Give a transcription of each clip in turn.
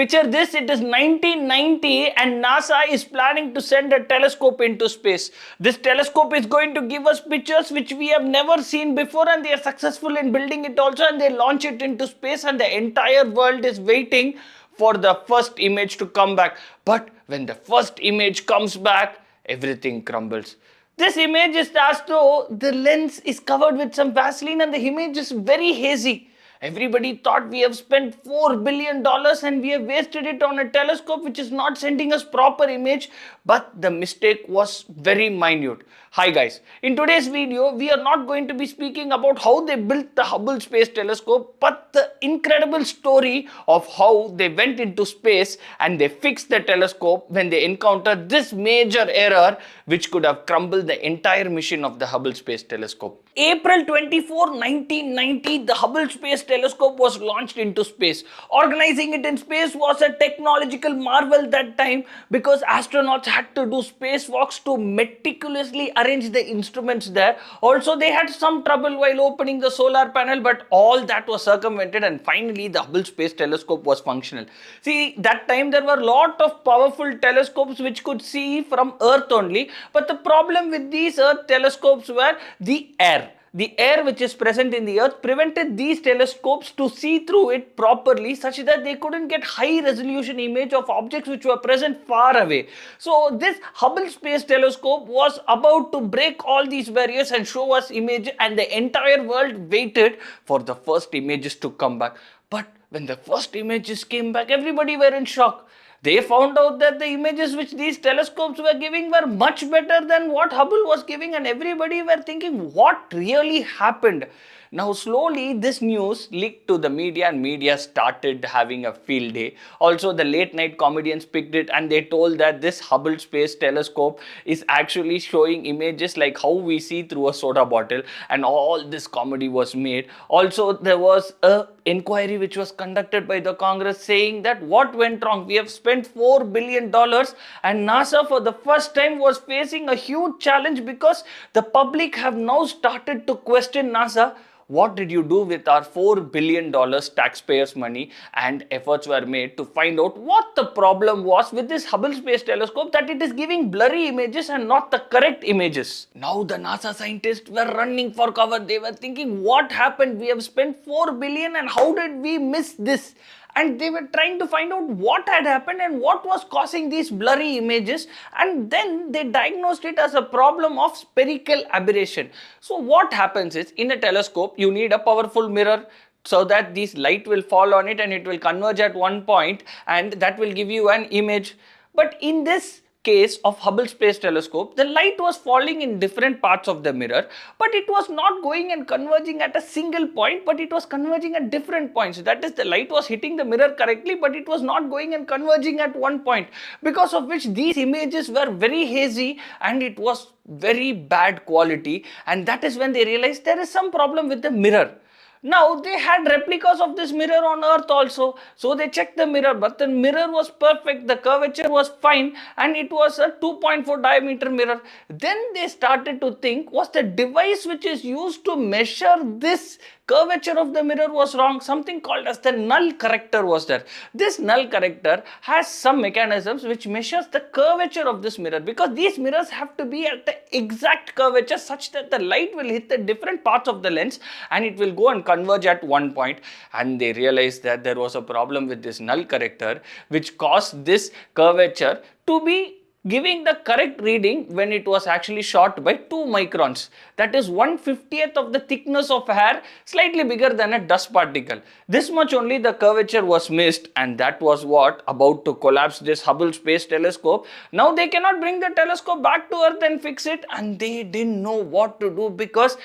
Picture this, it is 1990 and NASA is planning to send a telescope into space. This telescope is going to give us pictures which we have never seen before, and they are successful in building it also, and they launch it into space, and the entire world is waiting for the first image to come back. But when the first image comes back, everything crumbles. This image is as though the lens is covered with some Vaseline and the image is very hazy. Everybody thought we have spent $4 billion and we have wasted it on a telescope which is not sending us proper image, but the mistake was very minute. Hi guys, in today's video we are not going to be speaking about how they built the Hubble Space Telescope, but the incredible story of how they went into space and they fixed the telescope when they encountered this major error which could have crumbled the entire mission of the Hubble Space Telescope. April 24, 1990, the Hubble Space Telescope was launched into space. Organizing it in space was a technological marvel that time because astronauts had to do spacewalks to meticulously arrange the instruments there. Also, they had some trouble while opening the solar panel, but all that was circumvented and finally the Hubble Space Telescope was functional. See, that time there were a lot of powerful telescopes which could see from Earth only, but the problem with these Earth telescopes were the air. The air which is present in the earth prevented these telescopes to see through it properly, such that they couldn't get high resolution image of objects which were present far away. So this Hubble Space Telescope was about to break all these barriers and show us image, and the entire world waited for the first images to come back. But when the first images came back, everybody were in shock. They found out that the images which these telescopes were giving were much better than what Hubble was giving, and everybody were thinking, what really happened? Now slowly this news leaked to the media and media started having a field day. Also the late night comedians picked it and they told that this Hubble Space Telescope is actually showing images like how we see through a soda bottle, and all this comedy was made. Also there was a inquiry which was conducted by the Congress saying that what went wrong. We have spent $4 billion and NASA for the first time was facing a huge challenge because the public have now started to question NASA. What did you do with our $4 billion taxpayers' money? And efforts were made to find out what the problem was with this Hubble Space Telescope, that it is giving blurry images and not the correct images. Now the NASA scientists were running for cover. They were thinking, what happened? We have spent $4 billion and how did we miss this? And they were trying to find out what had happened and what was causing these blurry images, and then they diagnosed it as a problem of spherical aberration. So what happens is, in a telescope you need a powerful mirror so that this light will fall on it and it will converge at one point and that will give you an image. But in this case of Hubble Space Telescope, the light was falling in different parts of the mirror, but it was not going and converging at a single point, but it was converging at different points. That is, the light was hitting the mirror correctly, but it was not going and converging at one point, because of which these images were very hazy and it was very bad quality, and that is when they realized there is some problem with the mirror. Now they had replicas of this mirror on Earth also, so they checked the mirror, but the mirror was perfect, the curvature was fine, and it was a 2.4 diameter mirror. Then they started to think, was the device which is used to measure this curvature of the mirror was wrong. Something called as the null corrector was there. This null corrector has some mechanisms which measures the curvature of this mirror, because these mirrors have to be at the exact curvature such that the light will hit the different parts of the lens and it will go and converge at one point. And they realized that there was a problem with this null corrector which caused this curvature to be giving the correct reading when it was actually short by 2 microns. That is 1/50th of the thickness of hair, slightly bigger than a dust particle. This much only the curvature was missed, and that was what about to collapse this Hubble Space Telescope. Now they cannot bring the telescope back to Earth and fix it, and they didn't know what to do, because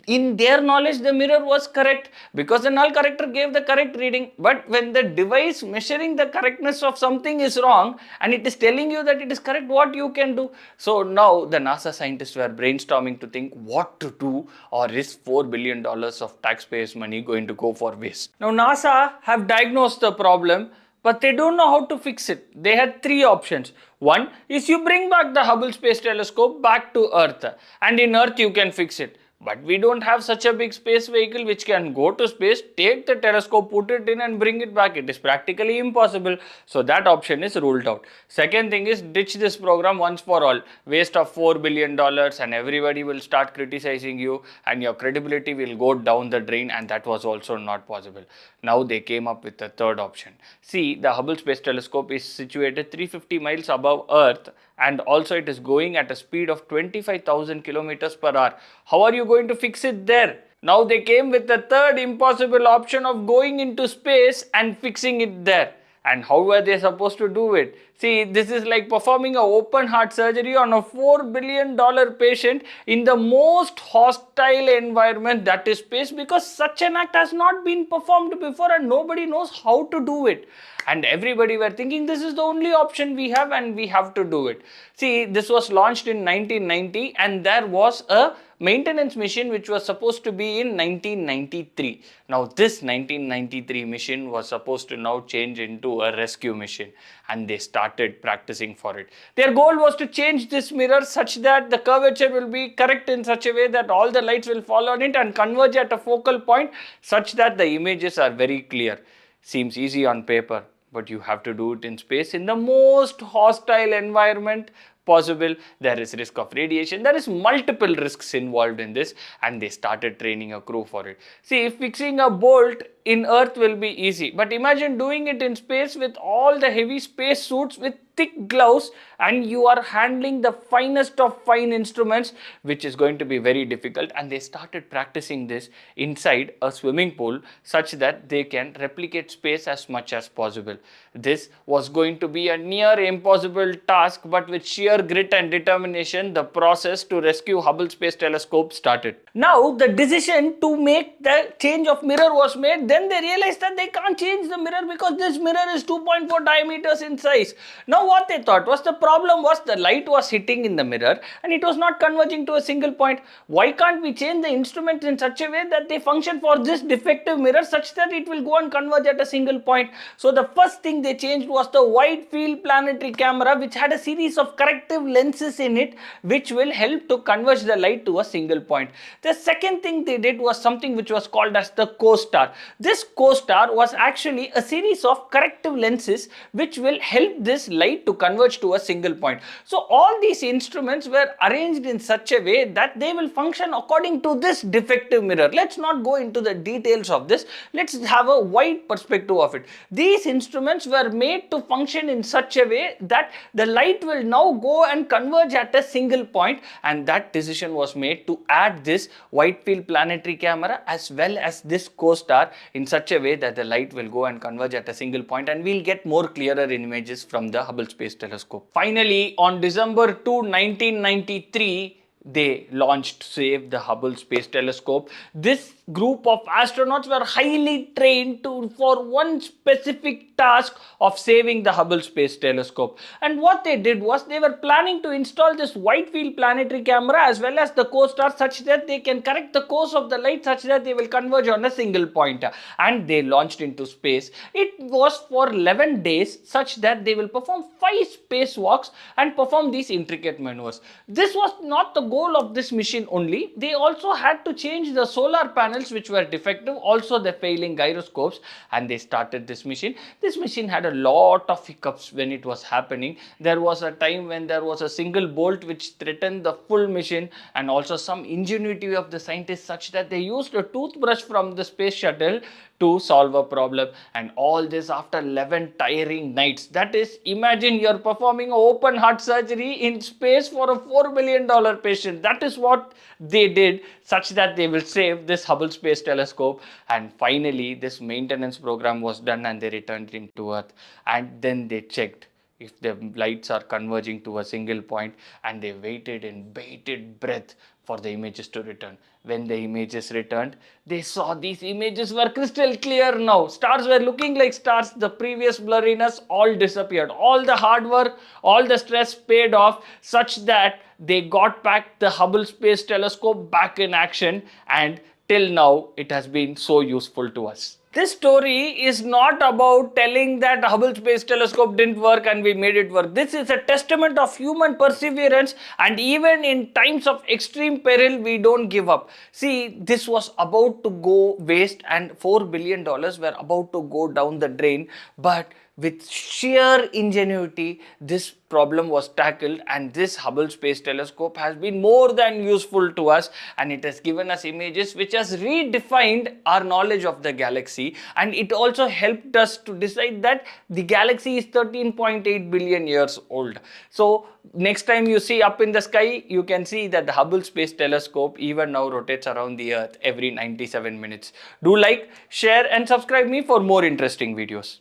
in their knowledge the mirror was correct because the null corrector gave the correct reading. But when the device measuring the correctness of something is wrong and it is telling you that it is correct, what you can do? So now the NASA scientists were brainstorming to think what to do, or is $4 billion of taxpayers' money going to go for waste? Now NASA have diagnosed the problem, but they don't know how to fix it. They had 3 options. One is you bring back the Hubble Space Telescope back to Earth, and in Earth you can fix it. But we don't have such a big space vehicle which can go to space, take the telescope, put it in and bring it back. It is practically impossible. So that option is ruled out. Second thing is ditch this program once for all. Waste of $4 billion and everybody will start criticizing you and your credibility will go down the drain, and that was also not possible. Now they came up with a third option. See, the Hubble Space Telescope is situated 350 miles above Earth, and also it is going at a speed of 25,000 kilometers per hour. How are you going to fix it there? Now they came with the third impossible option of going into space and fixing it there. And how were they supposed to do it? See, this is like performing an open heart surgery on a $4 billion patient in the most hostile environment, that is space, because such an act has not been performed before and nobody knows how to do it. And everybody were thinking this is the only option we have and we have to do it. See, this was launched in 1990 and there was a maintenance mission which was supposed to be in 1993. Now this 1993 mission was supposed to now change into a rescue mission, and they started practicing for it. Their goal was to change this mirror such that the curvature will be correct in such a way that all the lights will fall on it and converge at a focal point such that the images are very clear. Seems easy on paper, but you have to do it in space in the most hostile environment possible. There is risk of radiation, there is multiple risks involved in this, and they started training a crew for it. See, fixing a bolt in Earth will be easy, but imagine doing it in space with all the heavy space suits with thick gloves, and you are handling the finest of fine instruments, which is going to be very difficult. And they started practicing this inside a swimming pool such that they can replicate space as much as possible. This was going to be a near impossible task, but with sheer grit and determination, the process to rescue Hubble Space Telescope started. Now, the decision to make the change of mirror was made. Then they realized that they can't change the mirror because this mirror is 2.4 diameters in size. Now, what they thought was the problem was the light was hitting in the mirror and it was not converging to a single point. Why can't we change the instruments in such a way that they function for this defective mirror such that it will go and converge at a single point? So the first thing they changed was the wide field planetary camera, which had a series of corrective lenses in it which will help to converge the light to a single point. The second thing they did was something which was called as the co-star. This co-star was actually a series of corrective lenses which will help this light to converge to a single point. So all these instruments were arranged in such a way that they will function according to this defective mirror. Let's not go into the details of this. Let's have a wide perspective of it. These instruments were made to function in such a way that the light will now go and converge at a single point, and that decision was made to add this wide field planetary camera as well as this co-star in such a way that the light will go and converge at a single point, and we'll get more clearer images from the Hubble Space Telescope. Finally, on December 2, 1993, they launched Save the Hubble Space Telescope. This group of astronauts were highly trained for one specific task of saving the Hubble Space Telescope. And what they did was they were planning to install this wide field planetary camera as well as the co-star such that they can correct the course of the light such that they will converge on a single point. And they launched into space. It was for 11 days such that they will perform 5 spacewalks and perform these intricate maneuvers. This was not the goal of this mission only. They also had to change the solar panels which were defective, also the failing gyroscopes, and they started this mission. This mission had a lot of hiccups when it was happening. There was a time when there was a single bolt which threatened the full mission, and also some ingenuity of the scientists such that they used a toothbrush from the space shuttle to solve a problem, and all this after 11 tiring nights. That is, imagine you're performing an open heart surgery in space for a $4 billion patient. That is what they did such that they will save this Hubble Space Telescope. And finally this maintenance program was done and they returned it to Earth, and then they checked if the lights are converging to a single point, and they waited in bated breath for the images to return. When the images returned, they saw these images were crystal clear now. Stars were looking like stars. The previous blurriness all disappeared. All the hard work, all the stress paid off such that they got back the Hubble Space Telescope back in action, and till now it has been so useful to us. This story is not about telling that Hubble Space Telescope didn't work and we made it work. This is a testament of human perseverance, and even in times of extreme peril, we don't give up. See, this was about to go waste and $4 billion were about to go down the drain, but with sheer ingenuity, this problem was tackled, and this Hubble Space Telescope has been more than useful to us, and it has given us images which has redefined our knowledge of the galaxy, and it also helped us to decide that the galaxy is 13.8 billion years old. So next time you see up in the sky, you can see that the Hubble Space Telescope even now rotates around the Earth every 97 minutes. Do like, share and subscribe me for more interesting videos.